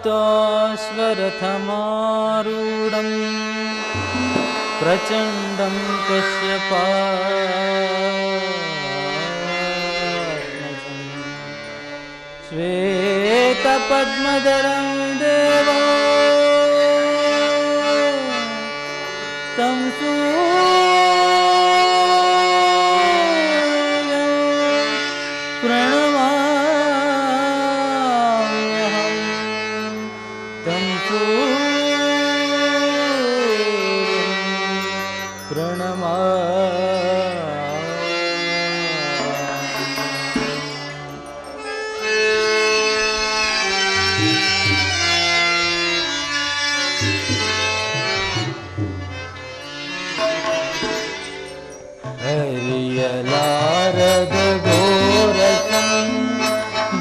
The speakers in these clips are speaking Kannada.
प्राप्तोऽश्वरथमारूढं प्रचण्डं कश्यपात्मजं श्वेतपद्मधरं देवं तं ಹರಿಯಲಾರದ ಘೋರಸಂ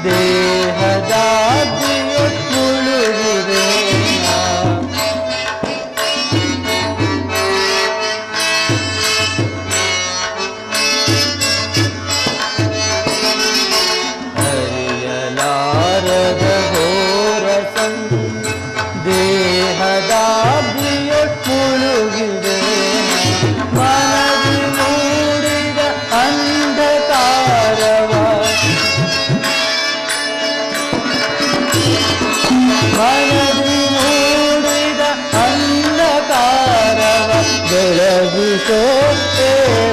ದೇಹದಾದ್ರಿಯೊಟ್ಟುಳುಗಿದೆ ಹರಿಯಲಾರದ ಘೋರಸಂ ದೇಹದಾದ್ರಿಯೊಟ್ಟುಳುಗಿದೆ ಮನದಿ ಮೂಡಿದ ಅಂಧಕಾರವ ಬೆಳಗಿಸೋ ಹೇ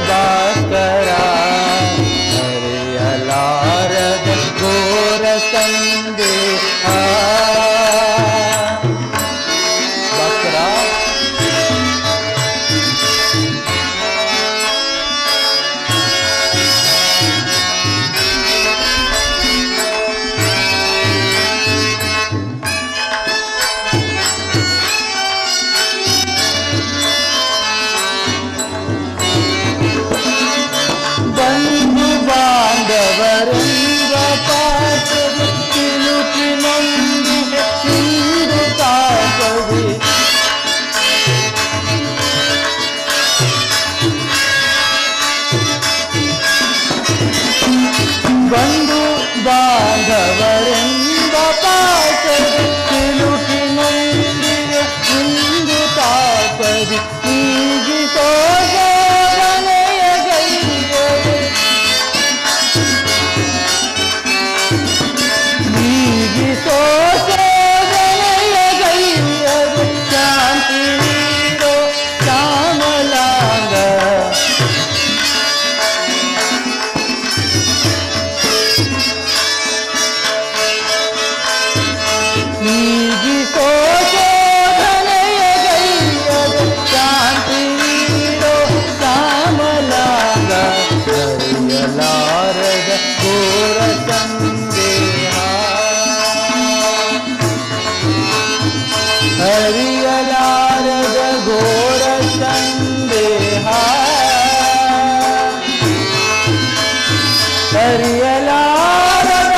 ಭಾಸ್ಕರ ಹರಿಯಲಾರದ ಘೋರ ಸಂದೇಹ ಭಾಸ್ಕರ ಬಾಂಧವರಿಂದ ಪಾಠವು ತಿಳುಕಿನೊಂದಿಗೆ ಸಿಂಧು ತಾಪವಿ ಬಂಧು ಬಾಂಧವರಿಂದ ಪಾಠವು ತಿಳುಕಿನೊಂದಿಗೆ ಸಿಂಧು ತಾಪವಿ ನೀಗಿಸೋ ಶಾಂತಿ ನೀಡೋ ಶ್ಯಾಮಲಾಂಗ ನೀಗಿಸೋ ಶೋಧನೆಯ ಗೈಯದು ಶಾಂತಿ ನೀಡೋ ಶ್ಯಾಮಲಾಂಗ ಹರಿಯಲಾರದ ಘೋರ ಸಂದೇಹ ಹರಿಯಲಾರದ ಘೋರ ಸಂದೇಹ ಹರಿಯಲಾರದ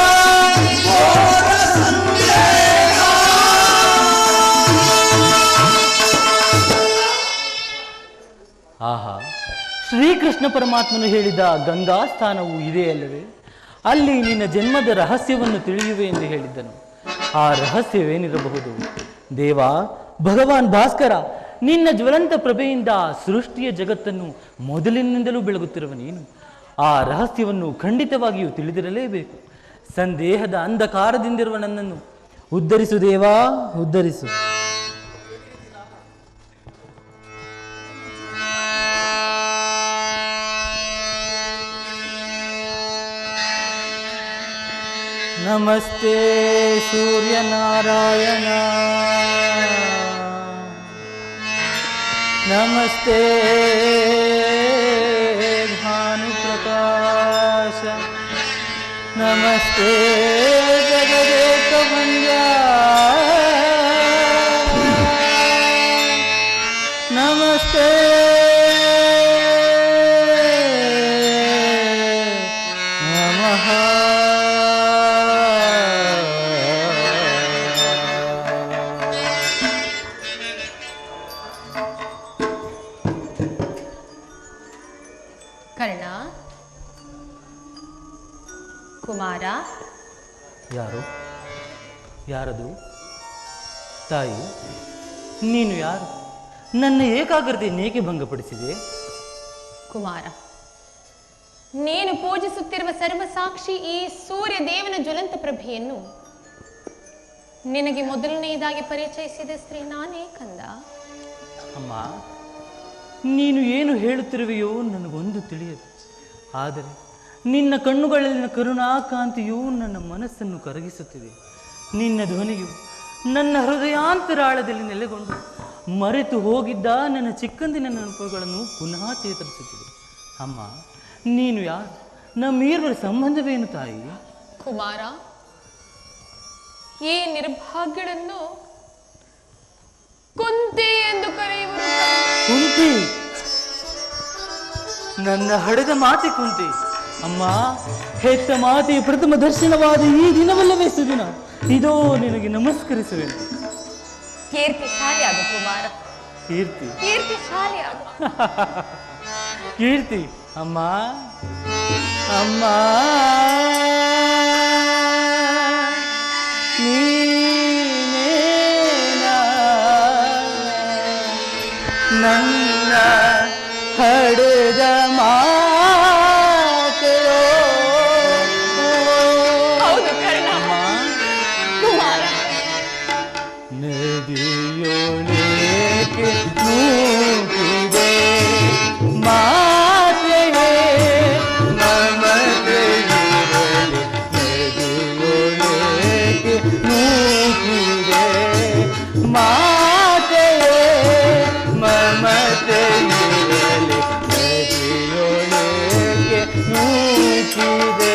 ಘೋರ ಸಂದೇಹ. ಆಹಾ, ಶ್ರೀಕೃಷ್ಣ ಪರಮಾತ್ಮನು ಹೇಳಿದ ಗಂಗಾ ಸ್ಥಾನವು ಇದೆಯಲ್ಲವೇ? ಅಲ್ಲಿ ನಿನ್ನ ಜನ್ಮದ ರಹಸ್ಯವನ್ನು ತಿಳಿಯುವೆ ಎಂದು ಹೇಳಿದ್ದನು. ಆ ರಹಸ್ಯವೇನಿರಬಹುದು? ದೇವ ಭಗವಾನ್ ಭಾಸ್ಕರ, ನಿನ್ನ ಜ್ವಲಂತ ಪ್ರಭೆಯಿಂದ ಸೃಷ್ಟಿಯ ಜಗತ್ತನ್ನು ಮೊದಲಿನಿಂದಲೂ ಬೆಳಗುತ್ತಿರುವ ನೀನು ಆ ರಹಸ್ಯವನ್ನು ಖಂಡಿತವಾಗಿಯೂ ತಿಳಿದಿರಲೇಬೇಕು. ಸಂದೇಹದ ಅಂಧಕಾರದಿಂದಿರುವ ನನ್ನನ್ನು ಉದ್ಧರಿಸು ದೇವಾ, ಉದ್ಧರಿಸು. ನಮಸ್ತೆ ಸೂರ್ಯನಾರಾಯಣ, ನಮಸ್ತೆ ಭಾನುಪ್ರಕಾಶ, ನಮಸ್ತೆ ಜಗದೇಕವಂದ್ಯ, ನಮಸ್ತೆ ನಮಃ. ಕರ್ಣ ಕುಮಾರ, ಯಾರು? ಯಾರದು? ತಾಯಿ, ನೀನು ಯಾರು? ನನ್ನ ಏಕಾಗ್ರತೆಯನ್ನೇಕೆ ಭಂಗಪಡಿಸಿದೆ? ಕುಮಾರ, ನೀನು ಪೂಜಿಸುತ್ತಿರುವ ಸರ್ವಸಾಕ್ಷಿ ಈ ಸೂರ್ಯ ದೇವನ ಜ್ವಲಂತ ಪ್ರಭೆಯನ್ನು ನಿನಗೆ ಮೊದಲನೆಯದಾಗಿ ಪರಿಚಯಿಸಿದ ಸ್ತ್ರೀ ನಾನೇ ಕಂದ. ಅಮ್ಮ, ನೀನು ಏನು ಹೇಳುತ್ತಿರುವೆಯೋ ನನಗೊಂದು ತಿಳಿಯದು. ಆದರೆ ನಿನ್ನ ಕಣ್ಣುಗಳಲ್ಲಿನ ಕರುಣಾಕಾಂತಿಯು ನನ್ನ ಮನಸ್ಸನ್ನು ಕರಗಿಸುತ್ತಿದೆ. ನಿನ್ನ ಧ್ವನಿಯು ನನ್ನ ಹೃದಯಾಂತರಾಳದಲ್ಲಿ ನೆಲೆಗೊಂಡು ಮರೆತು ಹೋಗಿದ್ದ ನನ್ನ ಚಿಕ್ಕಂದಿನ ನೆನಪುಗಳನ್ನು ಪುನಃ ಚೇತರಿಸುತ್ತಿದೆ. ಅಮ್ಮ, ನೀನು ಯಾರು? ನಮ್ಮಿರುವರ ಸಂಬಂಧವೇನು ತಾಯಿ? ಕುಮಾರ, ಈ ನಿರ್ಭಾಗ್ಯಳನ್ನು ಕುಂತಿ ಎಂದು ಕರೆಯುವರು. ಕುಂತಿ? ನನ್ನ ಹಡೆದ ಮಾತೆ ಕುಂತಿ. ಅಮ್ಮ, ಹೆತ್ತ ಮಾತೆಯ ಪ್ರಥಮ ದರ್ಶನವಾದ ಈ ದಿನವಲ್ಲವೇ ಸುದಿನ? ಇದೋ ನಿನಗೆ ನಮಸ್ಕರಿಸುವೆನು. ಕೀರ್ತಿಶಾಲಿಯಾದ ಕುಮಾರ, ಕೀರ್ತಿಶಾಲಿಯಾದ ಕೀರ್ತಿ. ಅಮ್ಮ, ಅಮ್ಮ, ನೀನೇನಾ ನನ್ನ ಹಡೆದ ಮಾತೆಯೋ? ಹೌದು ಕರ್ಣ. ಕುಮಾರ, ನದಿಯೊಳಗೆ ನೂಕಿದೆ ಮಾತೆಯೇ ಮಮತೆಯಿರಲಿ. ನದಿಯೊಳಗೆ ನೂಕಿದೆ ಮಾತೆಯೇ ಮಮತೆಯಿರಲಿ. ನದಿಯೊಳಗೆ ನೂಕಿದೆ.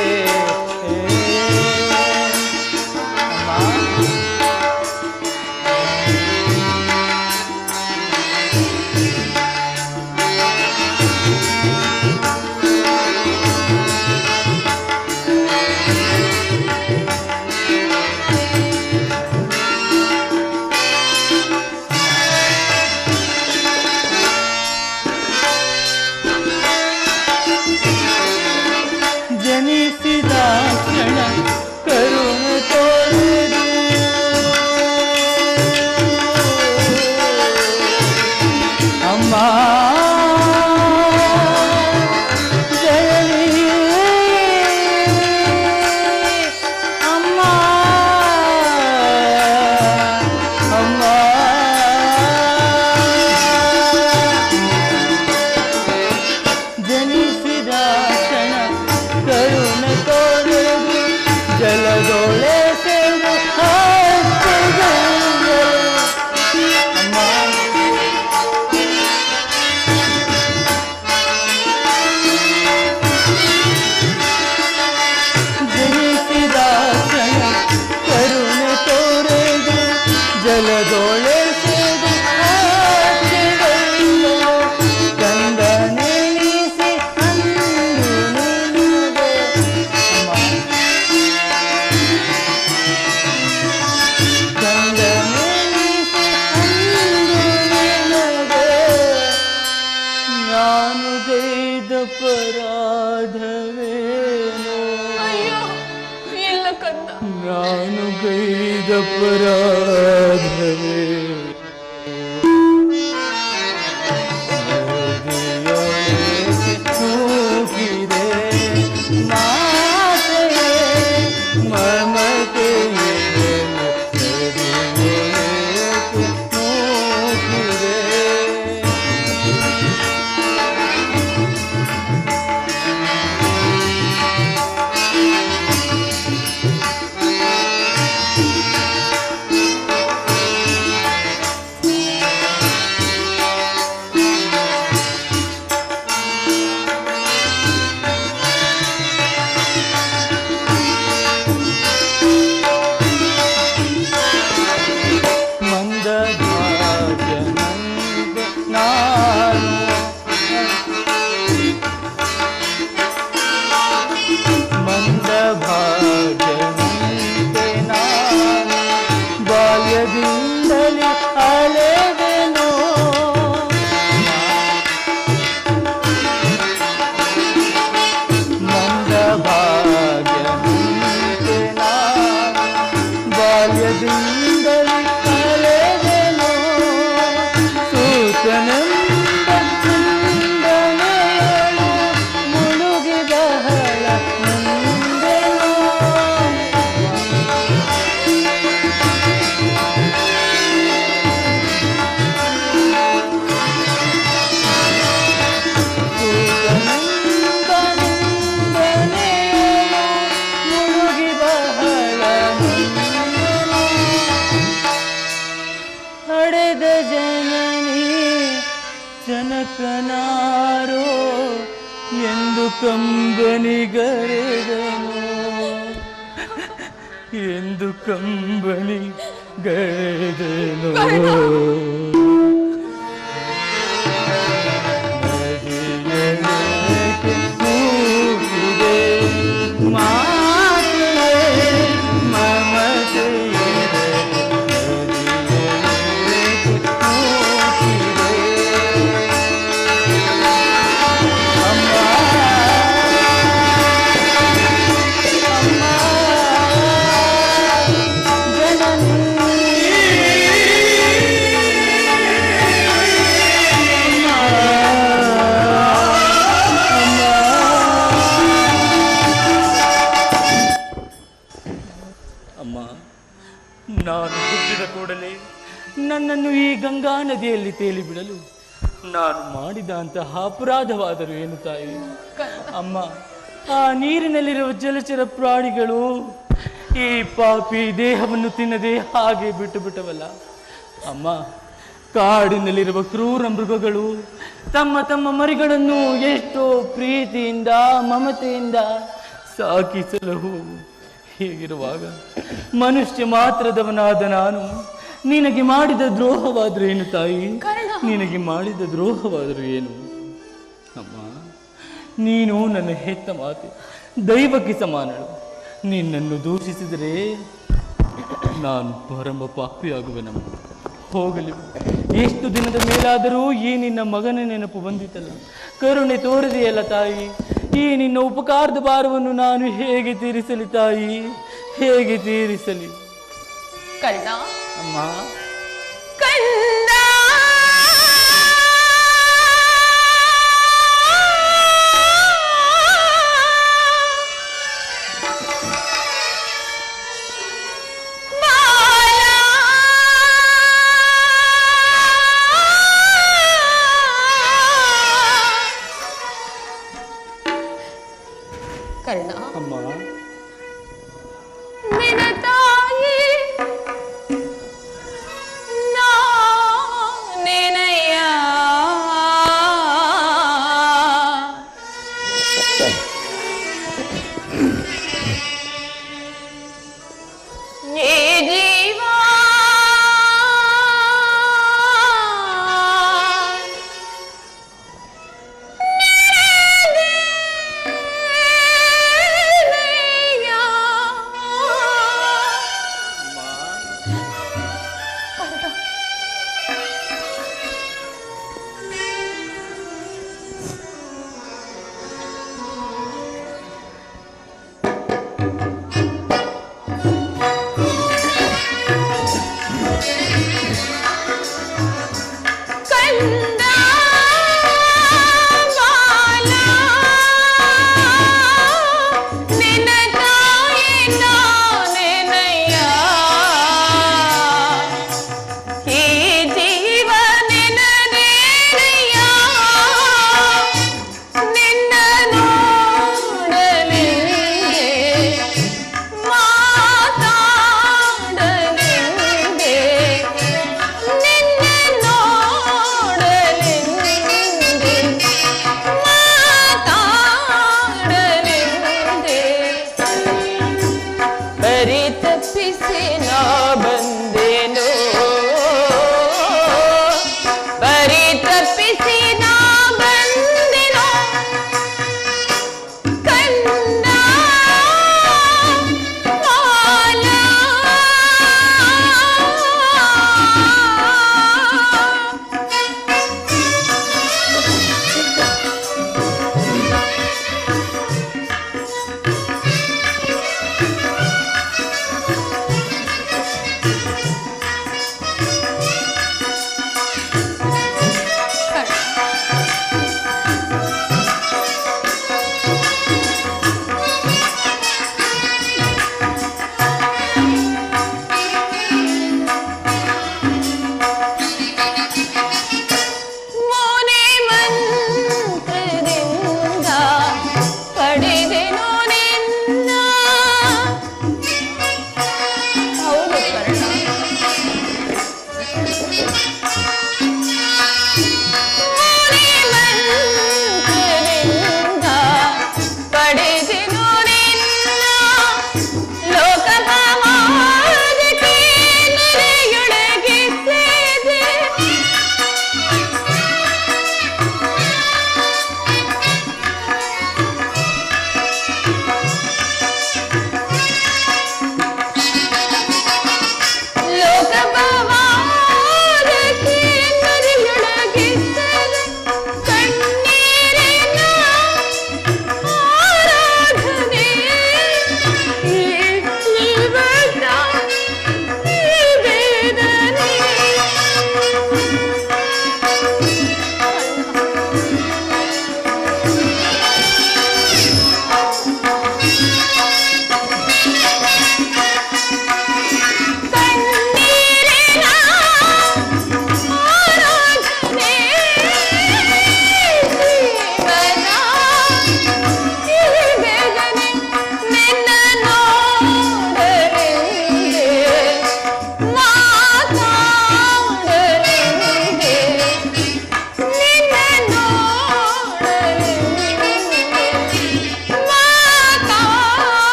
ಜನಿಸಿದ ಕ್ಷಣ ಕರುಣೆ ತೋರಿದು ಅಮ್ಮ, ಜನನಿ ಅಮ್ಮ, ಅಮ್ಮ, ಜನಿಸಿದ ಕ್ಷಣ ಕರುಣೆ ತೋರಿದು ಜಲದೊಳೆ ಸೇರು ಅಮ್ಮ. ಜನಿಸಿದ ಕ್ಷಣ ಕರುಣೆ ತೋರಿದು ಜಲದೊಳೆ ಸೇರು ಗಂಧನೆನಿಸಿ ಅಂದು ನಿನಗೆ. ಅಮ್ಮ, ಗಂಧನೆನಿಸಿ ಅಂದು ನಿನಗೆ ನಾನು ಗೈದ ಪರಾಧವೇನೋ? ಅಯ್ಯೋ ಇಲ್ಲ ಕಂದ. ನಾನು ಗೈದ ಪರಾಧವೇ ನೂಕಿದೆ ಮಾತೆಯೇ ಮಮತೆಯಿರಲಿ. ನೂಕಿದೆ. ಮಂದಭಾಗ್ಯನಂತೆ ನಾನು ಮಂದಭಾಗ್ಯನಂತೆ ನಾನು ಬಾಲ್ಯದಿಂದಲೇ ಅಲೆವೆನೋ. ಮಂದಭಾಗ್ಯನಂತೆ ನಾನು ಬಾಲ್ಯದಿಂದಲೇ ಅಲೆ ಹಡೆದ ಜನನಿ ಜನಕನಾರೋ ಎಂದು ಕಂಬನಿಗರೆದನು ಎಂದು ಕಂಬನಿಗರೆದನು ನಾನು ಹುಟ್ಟಿದ ಕೂಡಲೇ ನನ್ನನ್ನು ಈ ಗಂಗಾ ನದಿಯಲ್ಲಿ ತೇಲಿ ಬಿಡಲು ನಾನು ಮಾಡಿದಂತಹ ಅಪರಾಧವಾದರೂ ಏನು ತಾಯಿ? ಅಮ್ಮ, ಆ ನೀರಿನಲ್ಲಿರುವ ಜಲಚರ ಪ್ರಾಣಿಗಳು ಈ ಪಾಪಿ ದೇಹವನ್ನು ತಿನ್ನದೆ ಹಾಗೆ ಬಿಟ್ಟು ಬಿಟ್ಟವಲ್ಲ ಅಮ್ಮ. ಕಾಡಿನಲ್ಲಿರುವ ಕ್ರೂರ ಮೃಗಗಳು ತಮ್ಮ ತಮ್ಮ ಮರಿಗಳನ್ನು ಎಷ್ಟೋ ಪ್ರೀತಿಯಿಂದ ಮಮತೆಯಿಂದ ಸಾಕಿಸಲು. ಹೀಗಿರುವಾಗ ಮನುಷ್ಯ ಮಾತ್ರದವನಾದ ನಾನು ನಿನಗೆ ಮಾಡಿದ ದ್ರೋಹವಾದರೂ ಏನು ತಾಯಿ? ನಿನಗೆ ಮಾಡಿದ ದ್ರೋಹವಾದರೂ ಏನು? ಅಮ್ಮ, ನೀನು ನನ್ನ ಹೆತ್ತ ಮಾತೆ, ದೈವಕ್ಕೆ ಸಮಾನಳು. ನಿನ್ನನ್ನು ದೂಷಿಸಿದರೆ ನಾನು ಪರಮ ಪಾಪಿಯಾಗುವೆನಮ್ಮ. ಹೋಗಲಿ, ಎಷ್ಟು ದಿನದ ಮೇಲಾದರೂ ಈ ನಿನ್ನ ಮಗನ ನೆನಪು ಬಂದಿತ್ತಲ್ಲ, ಕರುಣೆ ತೋರಿದೆಯಲ್ಲ ತಾಯಿ. ಈ ನಿನ್ನ ಉಪಕಾರದ ಭಾರವನ್ನು ನಾನು ಹೇಗೆ ತೀರಿಸಲಿ ತಾಯಿ, ಹೇಗೆ ತೀರಿಸಲಿ? ಕರ್ಣ, ಅಮ್ಮ, ಕಂದ, ಕರ್ಣ, ಅಮ್ಮ, ನಿನ್ನ ತಾಯಿ ನಾನೇನಯ್ಯ. ಏ ಜೀವ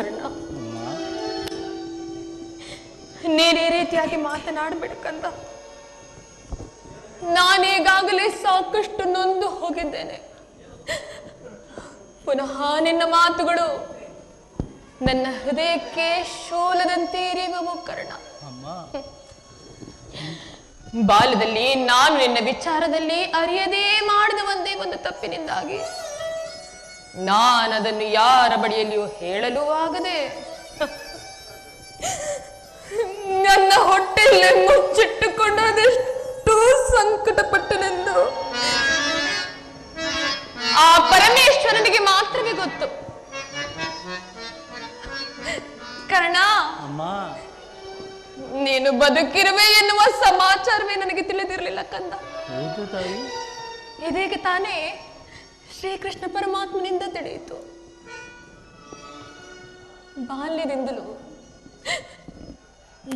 ಕರ್ಣ, ನೀನೇ ರೀತಿಯಾಗಿ ಮಾತನಾಡಬೇಕಂದ ನಾನೀಗಾಗಲೇ ಸಾಕಷ್ಟು ನೊಂದು ಹೋಗಿದ್ದೇನೆ. ಪುನಃ ನಿನ್ನ ಮಾತುಗಳು ನನ್ನ ಹೃದಯಕ್ಕೆ ಶೂಲದಂತೆ ಇರಿಯುವವು ಕರ್ಣ. ಬಾಲ್ಯದಲ್ಲಿ ನಾನು ನಿನ್ನ ವಿಚಾರದಲ್ಲಿ ಅರಿಯದೇ ಮಾಡಿದ ಒಂದೇ ಒಂದು ತಪ್ಪಿನಿಂದಾಗಿ ನಾನದನ್ನು ಯಾರ ಬಳಿಯಲ್ಲಿಯೂ ಹೇಳಲೂ ಆಗದೆ ನನ್ನ ಹೊಟ್ಟೆಯಲ್ಲೇ ಮುಚ್ಚಿಟ್ಟುಕೊಂಡು ಅದೆಷ್ಟು ಸಂಕಟಪಟ್ಟನೆಂದು ಆ ಪರಮೇಶ್ವರನಿಗೆ ಮಾತ್ರವೇ ಗೊತ್ತು. ಕರ್ಣ, ನೀನು ಬದುಕಿರುವೆ ಎನ್ನುವ ಸಮಾಚಾರವೇ ನನಗೆ ತಿಳಿದಿರಲಿಲ್ಲ ಕಂದ. ಇದೀಗ ತಾನೇ ಶ್ರೀಕೃಷ್ಣ ಪರಮಾತ್ಮನಿಂದ ತಿಳಿಯಿತು.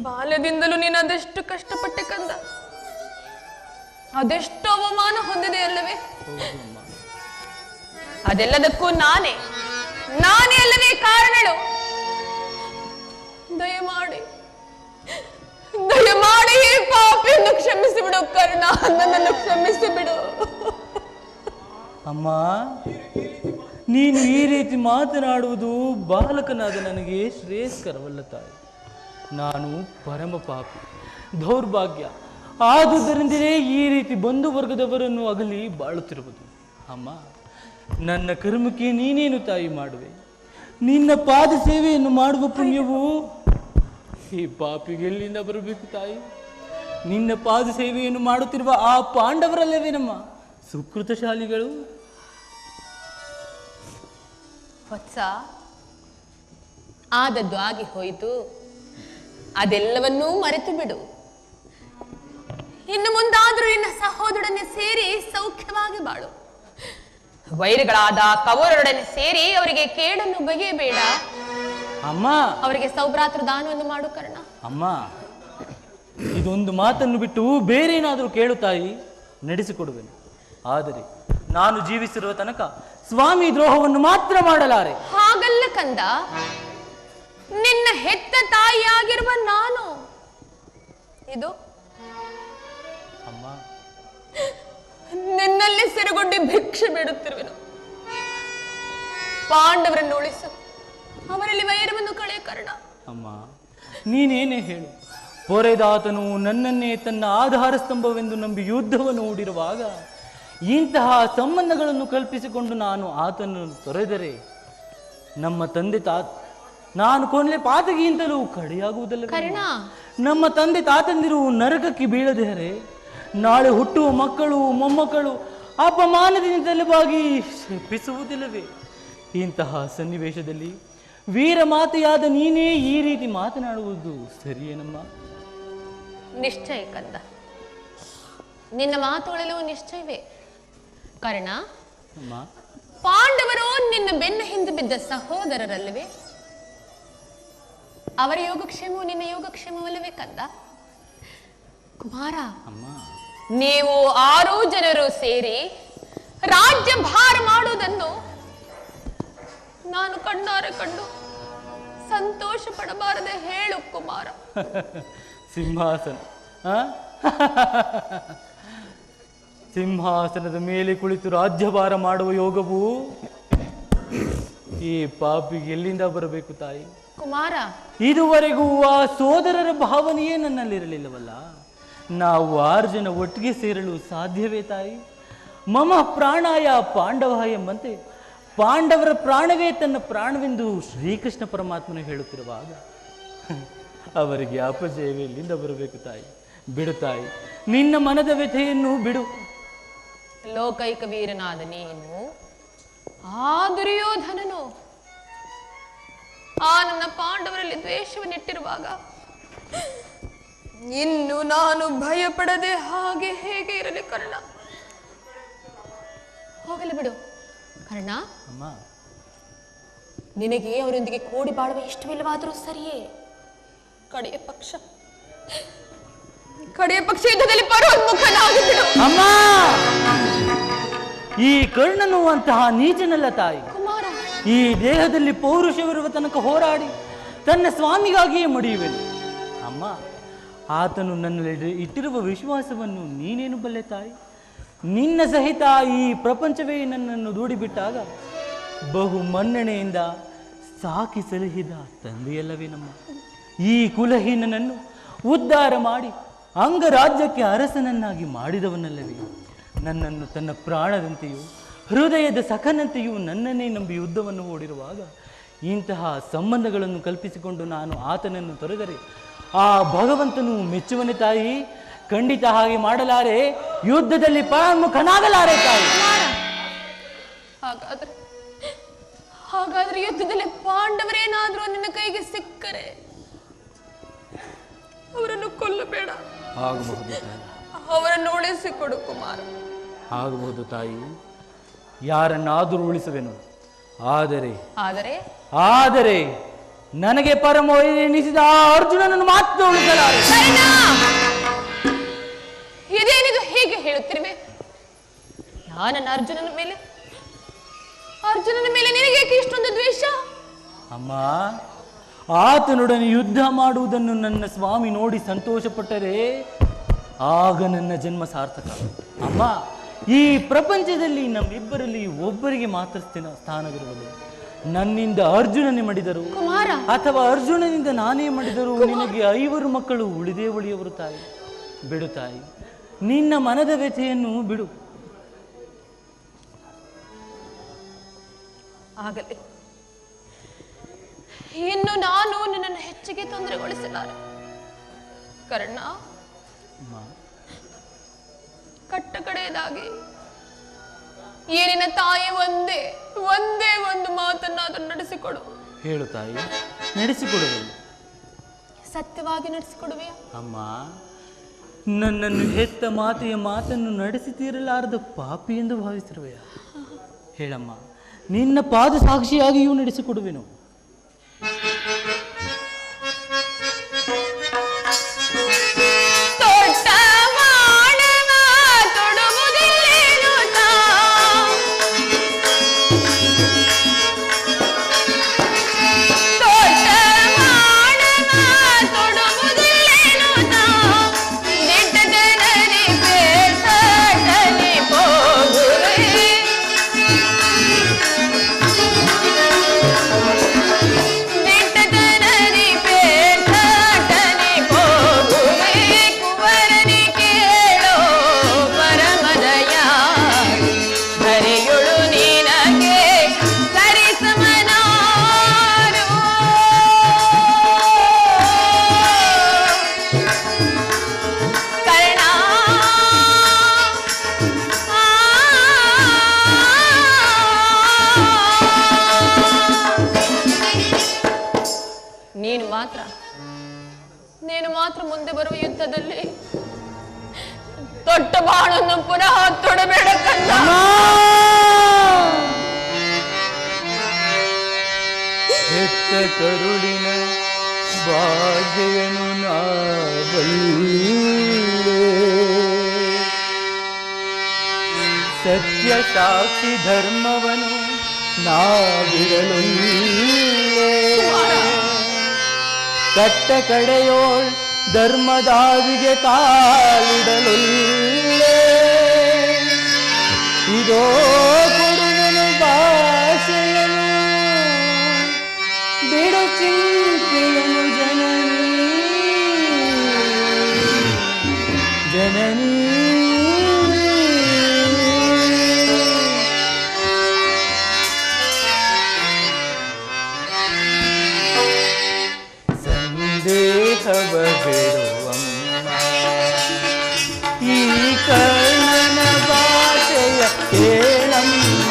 ಬಾಲ್ಯದಿಂದಲೂ ನೀನು ಅದೆಷ್ಟು ಕಷ್ಟಪಟ್ಟೆ ಕಂದ, ಅದೆಷ್ಟು ಅವಮಾನ ಹೊಂದಿದೆ ಅಲ್ಲವೇ? ಅದೆಲ್ಲದಕ್ಕೂ ನಾನೇ ಅಲ್ಲವೇ ಕಾರಣಳು. ದಯಮಾಡಿ ಈ ಪಾಪಿಯನ್ನು ಕ್ಷಮಿಸಿ ಬಿಡು ಕರ್ಣ, ನನ್ನನ್ನು ಕ್ಷಮಿಸಿ ಬಿಡು. ಅಮ್ಮ, ನೀನು ಈ ರೀತಿ ಮಾತನಾಡುವುದು ಬಾಲಕನಾದ ನನಗೆ ಶ್ರೇಯಸ್ಕರವಲ್ಲ ತಾಯಿ. ನಾನು ಪರಮ ಪಾಪಿ, ದೌರ್ಭಾಗ್ಯ. ಆದುದರಿಂದಲೇ ಈ ರೀತಿ ಬಂಧು ವರ್ಗದವರನ್ನು ಅಗಲಿ ಬಾಳುತ್ತಿರುವುದು. ಅಮ್ಮ, ನನ್ನ ಕರ್ಮಕ್ಕೆ ನೀನೇನು ತಾಯಿ ಮಾಡುವೆ? ನಿನ್ನ ಪಾದ ಸೇವೆಯನ್ನು ಮಾಡುವ ಪುಣ್ಯವು ಈ ಪಾಪಿಗೆ ಎಲ್ಲಿಂದ ಬರಬೇಕು ತಾಯಿ? ನಿನ್ನ ಪಾದ ಸೇವೆಯನ್ನು ಮಾಡುತ್ತಿರುವ ಆ ಪಾಂಡವರಲ್ಲವೇ ನಮ್ಮ ಸುಕೃತಶಾಲಿಗಳು? ವತ್ಸ, ಆದದ್ದು ಆಗಿ ಹೋಯಿತು. ಅದೆಲ್ಲವನ್ನೂ ಮರೆತು ಬಿಡು. ಇನ್ನು ಮುಂದಾದರೂ ನಿನ್ನ ಸಹೋದರೊಡನೆ ಸೇರಿ ಸೌಖ್ಯವಾಗಿ ಬಾಳು. ವೈರಿಗಳಾದ ಕೌರವರೊಡನೆ ಸೇರಿ ಅವರಿಗೆ ಕೇಡನ್ನು ಬಗೆಯಬೇಡ. ಅಮ್ಮ, ಅವರಿಗೆ ಸೌಭ್ರಾತೃ ದಾನವನ್ನು ಮಾಡು ಕರ್ಣ. ಅಮ್ಮ, ಇದೊಂದು ಮಾತನ್ನು ಬಿಟ್ಟು ಬೇರೆ ಏನಾದರೂ ಕೇಳು ತಾಯಿ, ನಡೆಸಿಕೊಡುವೆನು. ಆದರೆ ನಾನು ಜೀವಿಸಿರುವ ತನಕ ಸ್ವಾಮಿ ದ್ರೋಹವನ್ನು ಮಾತ್ರ ಮಾಡಲಾರೆ. ಹಾಗಲ್ಲ ಕಂದ, ನಿನ್ನ ಹೆತ್ತ ತಾಯಿಯಾಗಿರುವ ನಾನು ಇದು ಅಮ್ಮ, ನಿನ್ನಲ್ಲಿ ಸೆರೆಗೊಂಡು ಭಿಕ್ಷೆ ಬೇಡುತ್ತಿರುವೆನು. ಪಾಂಡವರನ್ನು ಉಳಿಸು, ಅವರಲ್ಲಿ ವೈರವನ್ನು ಕಳೆ ಕರ್ಣ. ಅಮ್ಮ, ನೀನೇನೇ ಹೇಳು, ಪೊರೆದಾತನು ನನ್ನನ್ನೇ ತನ್ನ ಆಧಾರ ಸ್ತಂಭವೆಂದು ನಂಬಿ ಯುದ್ಧವನ್ನು ಹೂಡಿರುವಾಗ ಇಂತಹ ಸಂಬಂಧಗಳನ್ನು ಕಲ್ಪಿಸಿಕೊಂಡು ನಾನು ಆತನನ್ನು ತೊರೆದರೆ ನಮ್ಮ ತಂದೆ ನಾನು ಕೊನೆ ಪಾತಗಿಂತಲೂ ಕಡೆಯಾಗುವುದಲ್ಲ ಕರ್ಣ. ನಮ್ಮ ತಂದೆ ತಾತಂದಿರು ನರಕಕ್ಕೆ ಬೀಳದಿರರೆ ನಾಳೆ ಹುಟ್ಟುವ ಮಕ್ಕಳು ಮೊಮ್ಮಕ್ಕಳು ಅಪಮಾನದಿಂದಲವಾಗಿ ಶಪಿಸುವುದಿಲ್ಲವೇ? ಇಂತಹ ಸನ್ನಿವೇಶದಲ್ಲಿ ವೀರ ಮಾತೆಯಾದ ನೀನೇ ಈ ರೀತಿ ಮಾತನಾಡುವುದು ಸರಿಯೇನಮ್ಮ? ನಿಶ್ಚಯ ಕಂದ, ನಿನ್ನ ಮಾತುಗಳಲ್ಲೂ ನಿಶ್ಚಯವೇ. ಕರ್ಣ, ಪಾಂಡವರು ನಿನ್ನ ಬೆನ್ನ ಹಿಂದೆ ಬಿದ್ದ ಸಹೋದರರಲ್ಲವೇ? ಅವರ ಯೋಗಕ್ಷೇಮವು ನಿನ್ನ ಯೋಗಕ್ಷೇಮವಲ್ಲವೇ ಕಂದ? ಕುಮಾರ, ನೀವು 6 ಜನರು ಸೇರಿ ರಾಜ್ಯ ಭಾರ ಮಾಡುವುದನ್ನು ನಾನು ಕಣ್ಣಾರೆ ಕಂಡು ಸಂತೋಷ ಪಡಬಾರದೆ ಹೇಳು ಕುಮಾರ. ಸಿಂಹಾಸನ ಸಿಂಹಾಸನದ ಮೇಲೆ ಕುಳಿತು ರಾಜ್ಯಭಾರ ಮಾಡುವ ಯೋಗವು ಈ ಪಾಪಿಗೆ ಎಲ್ಲಿಂದ ಬರಬೇಕು ತಾಯಿ? ಕುಮಾರ, ಇದುವರೆಗೂ ಆ ಸೋದರರ ಭಾವನೆಯೇ ನನ್ನಲ್ಲಿರಲಿಲ್ಲವಲ್ಲ. ನಾವು 6 ಜನ ಒಟ್ಟಿಗೆ ಸೇರಲು ಸಾಧ್ಯವೇ ತಾಯಿ? ಮಮ ಪ್ರಾಣಾಯ ಪಾಂಡವ ಎಂಬಂತೆ ಪಾಂಡವರ ಪ್ರಾಣವೇ ತನ್ನ ಪ್ರಾಣವೆಂದು ಶ್ರೀಕೃಷ್ಣ ಪರಮಾತ್ಮನು ಹೇಳುತ್ತಿರುವಾಗ ಅವರಿಗೆ ಅಪಜಯವೇ ಎಲ್ಲಿಂದ ಬರಬೇಕು ತಾಯಿ? ಬಿಡು ತಾಯಿ, ನಿನ್ನ ಮನದ ವ್ಯಥೆಯನ್ನು ಬಿಡು. ಲೋಕೈಕ ವೀರನಾದ ನೀನು ಆ ದುರ್ಯೋಧನನು ಆ ನನ್ನ ಪಾಂಡವರಲ್ಲಿ ದ್ವೇಷವನ್ನಿಟ್ಟಿರುವಾಗ ಇನ್ನು ನಾನು ಭಯಪಡದೆ ಹಾಗೆ ಹೇಗೆ ಇರಲಿ ಕರ್ಣ? ಹೋಗಲಿ ಬಿಡು ಕರ್ಣ. ನಿನಗೆ ಅವರೊಂದಿಗೆ ಕೂಡಿ ಬಾಳುವ ಇಷ್ಟವಿಲ್ಲವಾದರೂ ಸರಿಯೇ. ಕಡೆಯ ಪಕ್ಷ ಯುದ್ಧದಲ್ಲಿ ಪರೋನ್ಮುಖನಾಗಿಬಿಡು. ಅಮ್ಮ, ಈ ಕರ್ಣನು ಅಂತಹ ನೀಚನಲ್ಲ ತಾಯಿ. ಕುಮಾರ, ಈ ದೇಹದಲ್ಲಿ ಪೌರುಷವಿರುವ ತನಕ ಹೋರಾಡಿ ತನ್ನ ಸ್ವಾಮಿಗಾಗಿಯೇ ಮಡಿಯುವೆನು. ಅಮ್ಮ, ಆತನು ನನ್ನಲ್ಲಿ ಇಟ್ಟಿರುವ ವಿಶ್ವಾಸವನ್ನು ನೀನೇನು ಬಲ್ಲೆ ತಾಯಿ? ನಿನ್ನ ಸಹಿತ ಈ ಪ್ರಪಂಚವೇ ನನ್ನನ್ನು ದೂಡಿಬಿಟ್ಟಾಗ ಬಹು ಮನ್ನಣೆಯಿಂದ ಸಾಕಿ ಸಲಹಿದ ತಂದೆಯಲ್ಲವೇ ನಮ್ಮ ಈ ಕುಲಹೀನನನ್ನು ಉದ್ಧಾರ ಮಾಡಿ ಅಂಗರಾಜ್ಯಕ್ಕೆ ಅರಸನನ್ನಾಗಿ ಮಾಡಿದವನಲ್ಲವೇ? ನನ್ನನ್ನು ತನ್ನ ಪ್ರಾಣದಂತೆಯೂ ಹೃದಯದ ಸಖನಂತೆಯೂ ನನ್ನನ್ನೇ ನಂಬಿ ಯುದ್ಧವನ್ನು ಹೂಡಿರುವಾಗ ಇಂತಹ ಸಂಬಂಧಗಳನ್ನು ಕಲ್ಪಿಸಿಕೊಂಡು ನಾನು ಆತನನ್ನು ತೊರೆದರೆ ಆ ಭಗವಂತನು ಮೆಚ್ಚುವನೆ ತಾಯಿ. ಖಂಡಿತ ಹಾಗೆ ಮಾಡಲಾರೆ. ಯುದ್ಧದಲ್ಲಿ ಪರಾಮುಖನಾಗಲಾರೆ ತಾಯಿ. ಹಾಗಾದ್ರೆ ಯುದ್ಧದಲ್ಲಿ ಪಾಂಡವರೇನಾದ್ರೂ ನಿನ್ನ ಕೈಗೆ ಸಿಕ್ಕರೆ ಅವರನ್ನು ಕೊಲ್ಲಬೇಡ. ಆಗಬಹುದು, ಅವರನ್ನು ಉಳಿಸಿಕೊಡು ಕುಮಾರ. ಆಗಬಹುದು ತಾಯಿ, ಯಾರನ್ನಾದರೂ ಉಳಿಸುವೆನು. ಆದರೆ ಆದರೆ ಆದರೆ ನನಗೆ ಪರಮ ಎನಿಸಿದ ಅರ್ಜುನನನ್ನು ಮಾತ್ರ ಉಳಿಸಲಾರೆ. ಇದೇನಿದು ಹೇಗೆ ಹೇಳುತ್ತಿರುವೆ? ನನ್ನ ಅರ್ಜುನನ ಮೇಲೆ ನಿನಗೆ ಇಷ್ಟೊಂದು ದ್ವೇಷ? ಅಮ್ಮ, ಆತನೊಡನೆ ಯುದ್ಧ ಮಾಡುವುದನ್ನು ನನ್ನ ಸ್ವಾಮಿ ನೋಡಿ ಸಂತೋಷಪಟ್ಟರೆ ಆಗ ನನ್ನ ಜನ್ಮ ಸಾರ್ಥಕ. ಅಮ್ಮ, ಈ ಪ್ರಪಂಚದಲ್ಲಿ ನಮ್ಮಿಬ್ಬರಲ್ಲಿ ಒಬ್ಬರಿಗೆ ಮಾತ್ರ ಸ್ಥಾನವಿರುವುದು. ನನ್ನಿಂದ ಅರ್ಜುನನೇ ಮಾಡಿದರು ಅಥವಾ ಅರ್ಜುನನಿಂದ ನಾನೇ ಮಾಡಿದರು ನಿನಗೆ 5 ಮಕ್ಕಳು ಉಳಿದೇ ಉಳಿಯವರು ತಾಯಿ. ಬಿಡು ತಾಯಿ, ನಿನ್ನ ಮನದ ವ್ಯಥೆಯನ್ನು ಬಿಡು. ಆಗಲಿ, ಇನ್ನು ನಾನು ನಿನ್ನನ್ನು ಹೆಚ್ಚಿಗೆ ತೊಂದರೆಗೊಳಿಸಲಾರೆ. ಕರ್ಣ, ಕಟ್ಟ ಕಡೆಯದಾಗಿ ಏನಿನ ತಾಯಿ ಒಂದೇ ಒಂದು ಮಾತನ್ನಾದರೂ ನಡೆಸಿಕೊಡು. ಹೇಳು ತಾಯಿ, ನಡೆಸಿಕೊಡುವುದು. ಸತ್ಯವಾಗಿ ನಡೆಸಿಕೊಡುವೆಯಾ? ಅಮ್ಮ, ನನ್ನನ್ನು ಹೆತ್ತ ಮಾತೆಯ ಮಾತನ್ನು ನಡೆಸಿ ತೀರಲಾರದ ಪಾಪಿ ಎಂದು ಭಾವಿಸಿರುವೆಯಾ? ಹೇಳಮ್ಮ, ನಿನ್ನ ಪಾದ ಸಾಕ್ಷಿಯಾಗಿಯೂ ನಡೆಸಿಕೊಡುವೆನು. ನೀನು ಮಾತ್ರ ಮುಂದೆ ಬರುವ ಯುದ್ಧದಲ್ಲಿ ತೊಟ್ಟ ಬಾಣನ್ನು ಪುನಃ ತೊಡಬೇಡ ಕಣ್ಣ. ಹೆತ್ತ ಕರುಳಿನ ಬಾಧೆಯನ್ನು ನಾಬಲ್ಲೆ, ಸತ್ಯ ಸಾಕ್ಷಿ ಧರ್ಮವನು ನಾವಿರಲೊಲ್ಲೇ, ಕಟ್ಟ ಕಡೆಯೋಳ್ ಧರ್ಮದಾವಿಗೆ ಕಾಲಿಡಲೊಲ್ಲೇ, ಇದೋ ಕೊಡುವನು ಭಾಷೆಯನು ಬಿಡು ಚಿಂತೆಯನು ಜನನಿ ಜನನಿ. ಸಂದೇಹವ ಬಿಡುವಮ್ಮ, ಈ ಕರ್ಣನ ಭಾಷೆಯ ಕೇಳಮ್ಮ.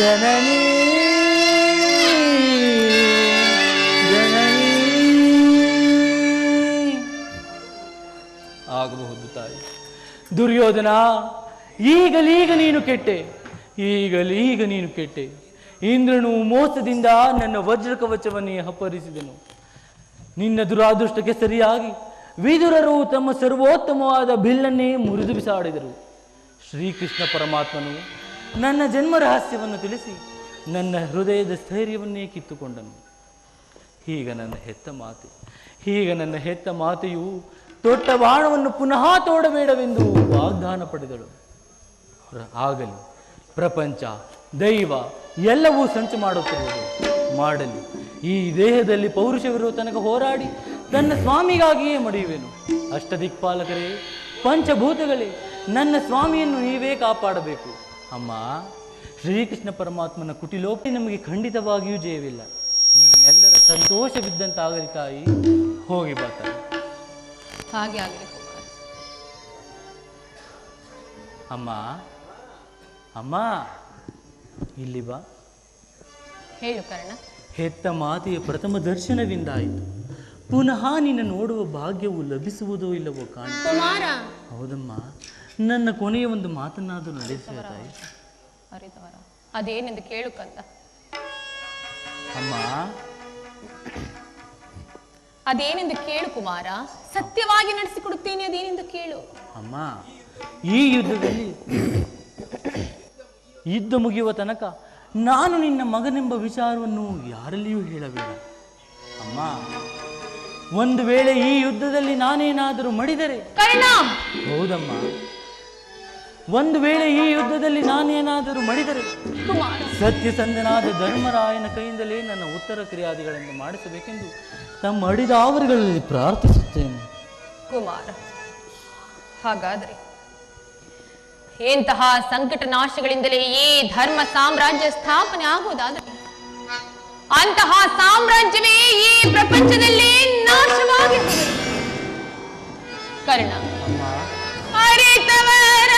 ಜನನಿ ಜನನಿ ಆಗಬಹುದು ತಾಯಿ. ದುರ್ಯೋಧನ, ಈಗಲೀಗ ನೀನು ಕೆಟ್ಟೆ, ಈಗಲೀಗ ನೀನು ಕೆಟ್ಟೆ. ಇಂದ್ರನು ಮೋಸದಿಂದ ನನ್ನ ವಜ್ರ ಕವಚವನ್ನೇ ಅಪಹರಿಸಿದನು. ನಿನ್ನ ದುರಾದೃಷ್ಟಕ್ಕೆ ಸರಿಯಾಗಿ ವಿದುರರು ತಮ್ಮ ಸರ್ವೋತ್ತಮವಾದ ಬಿಲ್ಲನ್ನೇ ಮುರಿದು ಬಿಸಾಡಿದರು. ಶ್ರೀಕೃಷ್ಣ ಪರಮಾತ್ಮನು ನನ್ನ ಜನ್ಮ ರಹಸ್ಯವನ್ನು ತಿಳಿಸಿ ನನ್ನ ಹೃದಯದ ಸ್ಥೈರ್ಯವನ್ನೇ ಕಿತ್ತುಕೊಂಡನು. ಈಗ ನನ್ನ ಹೆತ್ತ ಮಾತೆಯು ತೊಟ್ಟ ಬಾಣವನ್ನು ಪುನಃ ತೋಡಬೇಡವೆಂದು ವಾಗ್ದಾನ ಪಡೆದಳು. ಆಗಲಿ, ಪ್ರಪಂಚ ದೈವ ಎಲ್ಲವೂ ಸಂಚು ಮಾಡುತ್ತಿರುವುದು. ಮಾಡಲಿ, ಈ ದೇಹದಲ್ಲಿ ಪೌರುಷವಿರುವ ತನಕ ಹೋರಾಡಿ ತನ್ನ ಸ್ವಾಮಿಗಾಗಿಯೇ ಮಡಿಯುವೆನು. ಅಷ್ಟದಿಕ್ಪಾಲಕರೇ, ಪಂಚಭೂತಗಳೇ, ನನ್ನ ಸ್ವಾಮಿಯನ್ನು ನೀವೇ ಕಾಪಾಡಬೇಕು. ಅಮ್ಮ, ಶ್ರೀಕೃಷ್ಣ ಪರಮಾತ್ಮನ ಕುಟಿಲೋಪಿ ನಮಗೆ ಖಂಡಿತವಾಗಿಯೂ ಜಯವಿಲ್ಲ. ನಿಮ್ಮೆಲ್ಲರ ಸಂತೋಷವಿದ್ದಂತಾಗಲಿ ತಾಯಿ. ಹೋಗಿ ಬರ್ತಾರೆ. ಹಾಗೆ ಆಗಲಿ. ಅಮ್ಮ ಅಮ್ಮ, ಇಲ್ಲಿ ಬಾ. ಹೇಳು ಕರ್ಣ. ಹೆತ್ತ ಮಾತೆಯ ಪ್ರಥಮ ದರ್ಶನವಿಂದಾಯಿತು. ಪುನಃ ನಿನ್ನ ನೋಡುವ ಭಾಗ್ಯವು ಲಭಿಸುವುದೋ ಇಲ್ಲವೋ ಕಾಣ. ಕುಮಾರ. ಹೌದಮ್ಮ, ನನ್ನ ಕೊನೆಯ ಒಂದು ಮಾತನ್ನಾದರೂ ನಡೆಸುವ ತಾಯಿ. ಅರಿತವರ ಅದೇನೆಂದು ಕೇಳು ಕಂದ. ಅಮ್ಮ, ಅದೇನೆಂದು ಕೇಳು ಕುಮಾರ. ಸತ್ಯವಾಗಿ ನಡೆಸಿಕೊಡುತ್ತೇನೆ, ಅದೇನೆಂದು ಕೇಳು. ಅಮ್ಮ, ಈ ಯುದ್ಧದಲ್ಲಿ ಯುದ್ಧ ಮುಗಿಯುವ ತನಕ ನಾನು ನಿನ್ನ ಮಗನೆಂಬ ವಿಚಾರವನ್ನು ಯಾರಲ್ಲಿಯೂ ಹೇಳಬೇಡ. ಅಮ್ಮ, ಒಂದು ವೇಳೆ ಈ ಯುದ್ಧದಲ್ಲಿ ನಾನೇನಾದರೂ ಮಡಿದರೆ. ಹೌದಮ್ಮ, ಒಂದು ವೇಳೆ ಈ ಯುದ್ಧದಲ್ಲಿ ನಾನೇನಾದರೂ ಮಡಿದರೆ ಸತ್ಯಸಂಧನಾದ ಧರ್ಮರಾಯನ ಕೈಯಿಂದಲೇ ನನ್ನ ಉತ್ತರ ಕ್ರಿಯಾದಿಗಳನ್ನು ಮಾಡಿಸಬೇಕೆಂದು ತಮ್ಮ ಅಡಿದ ಆವರುಗಳಲ್ಲಿ ಪ್ರಾರ್ಥಿಸುತ್ತೇನೆ. ಕುಮಾರ, ಹಾಗಾದರೆ ಇಂತಹ ಸಂಕಟ ನಾಶಗಳಿಂದಲೇ ಈ ಧರ್ಮ ಸಾಮ್ರಾಜ್ಯ ಸ್ಥಾಪನೆ ಆಗುವುದಾದರೆ ಅಂತಹ ಸಾಮ್ರಾಜ್ಯವೇ ಈ ಪ್ರಪಂಚದಲ್ಲಿ ನಾಶವಾಗಿ ಕರ್ಣ. ಅರಿತವರ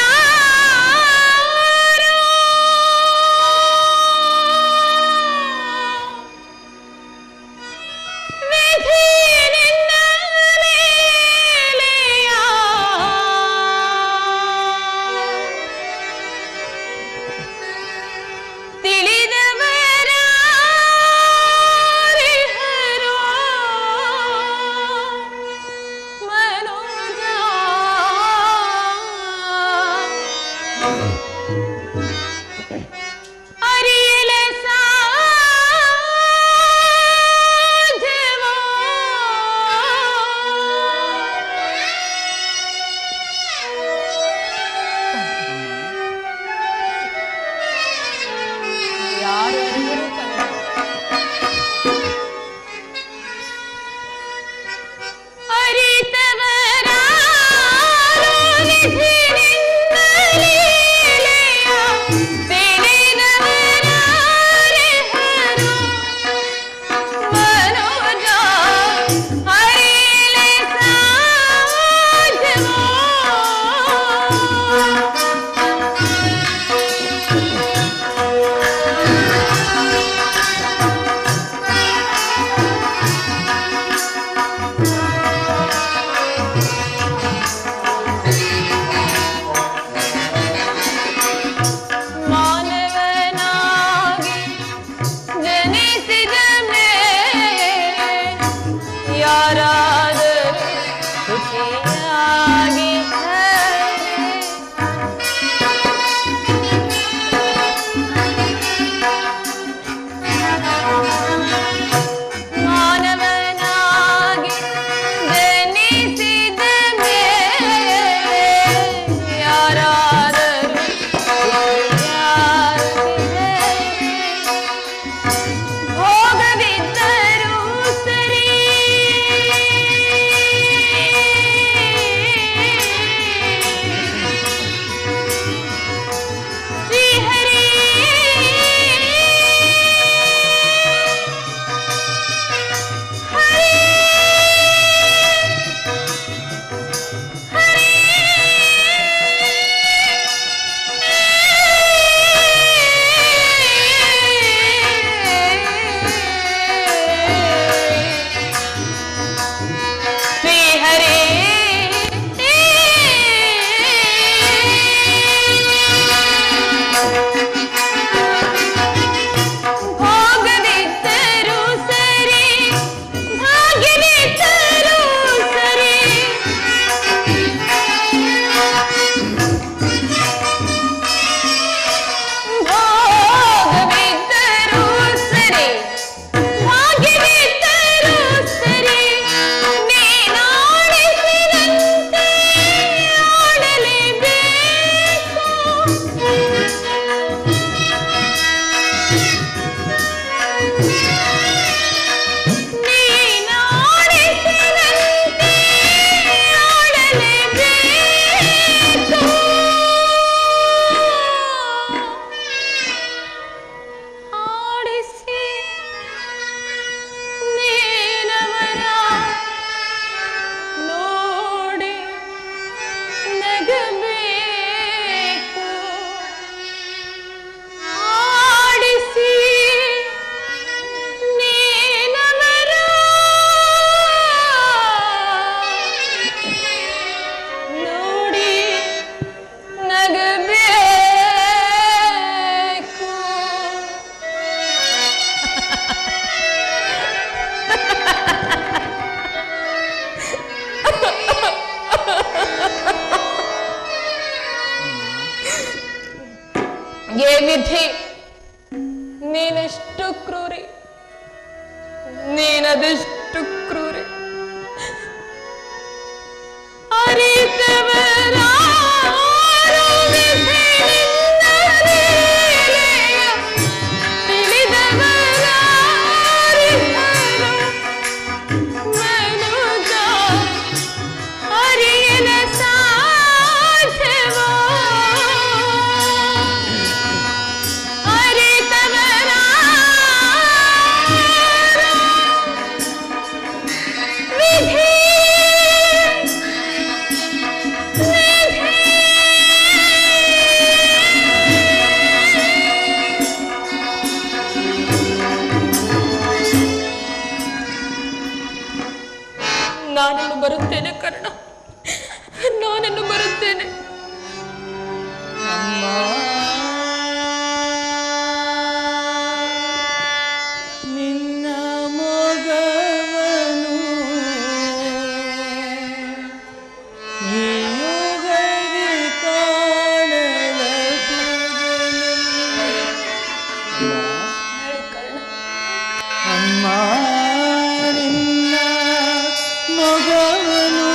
ಏ ವಿಧಿ, ನೀನೆಷ್ಟು ಕ್ರೂರಿ, ನೀನದೆಷ್ಟು ಕ್ರೂರಿ. ನಾನನ್ನು ಬರುತ್ತೇನೆ ಕರ್ಣ, ನಾನನ್ನು ಬರುತ್ತೇನೆ. ನಿನ್ನ ಮೊಗವನು ಈ ಯುಗದಿ ಕರ್ಣ, ಅಮ್ಮ, ನಿನ್ನ ಮೊಗವನು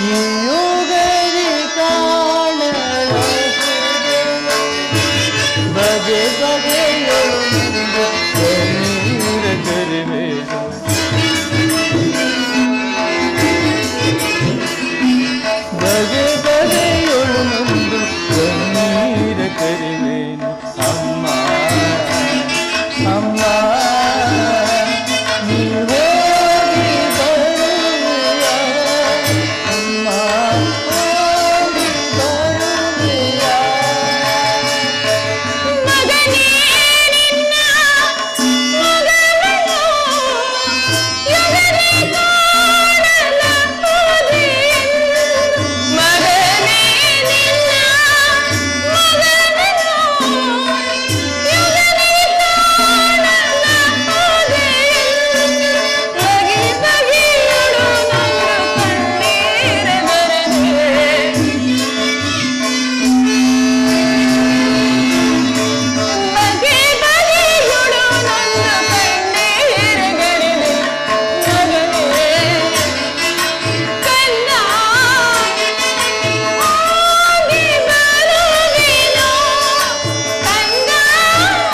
ಈ ಯುಗದಿ ಕಾಣಲು ಬಗೆ ಬಗೆಯೊಂದು ಕಣ್ಣೀರ ಕರಿಬೇಡು, ಬಗೆ ಬಗೆಯೊಂದು ಕಣ್ಣೀರ ಕರಿಬೇನು. ಅಮ್ಮ ಅಮ್ಮ, ನೀ ಹೋಗಿ ಬರುವೆಯ, ಅಮ್ಮ ಹೋಗಿ ಬರುವೆಯ. ಮಗನೇ ನಿನ್ನ ಮೊಗವನು ಯುಗದಿ ಕಾಣಲು ಹೋದೆಯೆಂದು. ಮಗನೇ ನಿನ್ನ ಮೊಗವನು ಯುಗದಿ ಕಾಣಲು ಹೋದೆಯೆಂದು. ಬಗೆ ಬಗೆಯೊಳು ನನ್ನ ಕಣ್ಣೀರ ಬರೆದೆ. ಬಗೆ ಬಗೆಯೊಳು ನನ್ನ ಕಣ್ಣೀರ ಗರಿದೆ. ಮಗನೇ ಕಣ್ಣ, ಹೋಗಿ ಬರುವೆನೋ ಕಣ್ಣ,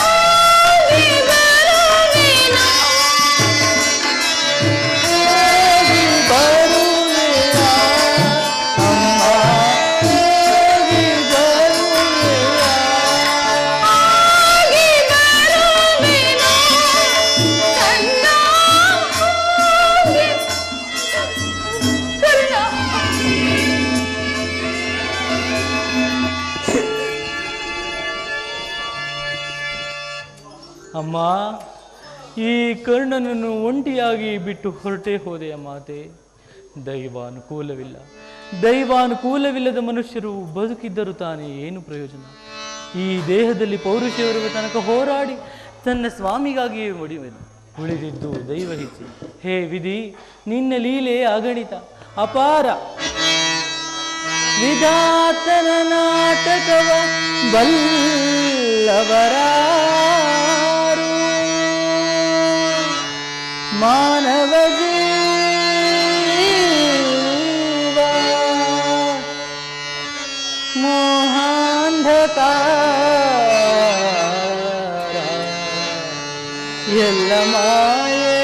ಹೋಗಿ ಬರುವೆನೋ. ಹೋಗಿ ಬರುವೆಯ, ಅಮ್ಮ ಹೋಗಿ ಬರುವೆಯ. ಹೋಗಿ ಬರುವೆನೋ ಕಣ್ಣ, ಹೋಗಿ ಕಣ್ಣ. ಅಮ್ಮ, ಈ ಕರ್ಣನನ್ನು ಒಂಟಿಯಾಗಿ ಬಿಟ್ಟು ಹೊರಟೇ ಹೋದೆಯ ಮಾತೆ. ದೈವಾನುಕೂಲವಿಲ್ಲ, ದೈವಾನುಕೂಲವಿಲ್ಲದ ಮನುಷ್ಯರು ಬದುಕಿದ್ದರೂ ತಾನೇ ಏನು ಪ್ರಯೋಜನ? ಈ ದೇಹದಲ್ಲಿ ಪೌರುಷವಿರುವ ತನಕ ಹೋರಾಡಿ ತನ್ನ ಸ್ವಾಮಿಗಾಗಿಯೇ ಉಳಿದಿದ್ದು ದೈವ ಹಿಚ್ಚೆ. ಹೇ ವಿಧಿ, ನಿನ್ನ ಲೀಲೆ ಅಗಣಿತ ಅಪಾರ. ವಿಧಾತನ ನಾಟಕವ ಬಲ್ಲವರಾರು, ಮಾನವ ಜೀವ ಮೋಹಾಂಧಕಾರ ಎಲ್ಲ ಮಾಯೆ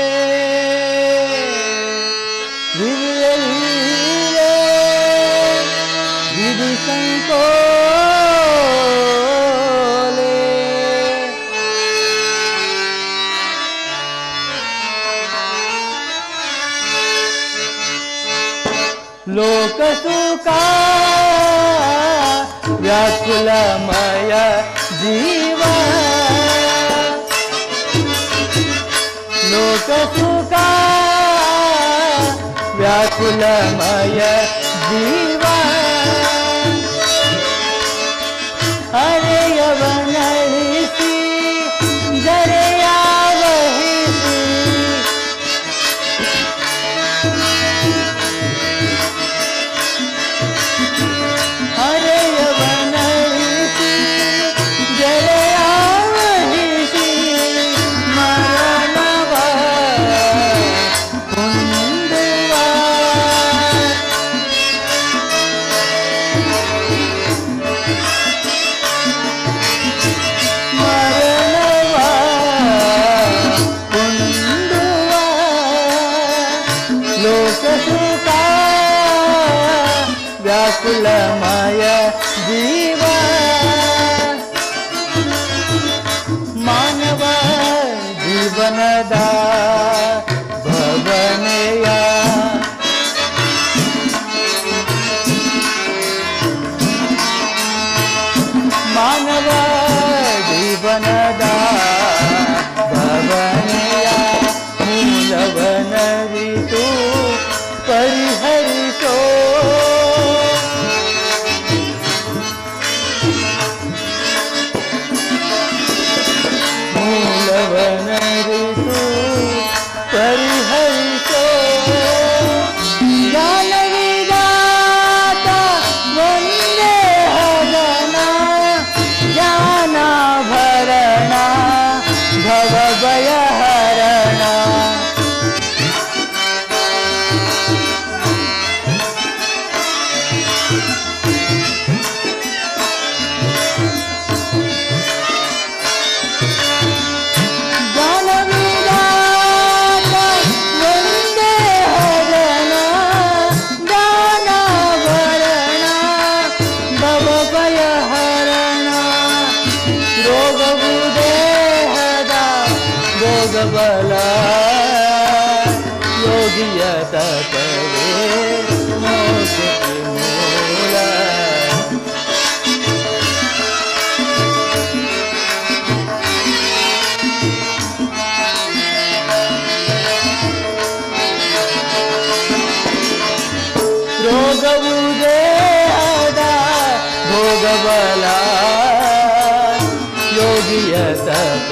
ವಿಧಿಯಲ್ಲೇ ವಿಧಿ ಸಂಕೋಲೆ. ಲೋಕ ಸುಖ ವ್ಯಾಕುಲಮಯ ಜೀವ, ಲೋಕ ಸುಖ ವ್ಯಾಕುಲಮಯ ಜೀವ. ಹರೆಯವನಳಿಸಿ ಜರೆಯ ವಹಿಸಿ, ಹರೆಯವನಳಿಸಿ ವ್ಯಾಕುಲಮಯ ಜೀವ ಮಾನವ ಜೀವನದ ಭವನೆಯ ಮಾನವ ಜೀವನದ ಭವನೆಯ ಮೂಲವನರಿತು ಪರಿಹರಿಸೋ ಮೂಲವನರಿತು ಪರಿಹರಿಸೋ ಜ್ಞಾನವಿದಾತ ಒಂದೇ ಹರಣ ಜ್ಞಾನಾಭರಣ ಭವಭಯಹರಣ ಬಲ ಯೋಗಿಯ ತಪವೇ ಮೋಕ್ಷಕ್ಕೆ ಮೂಲ ರೋಗವು ದೇಹದ ಭೋಗಬಲ ಯೋಗಿಯ ತಪ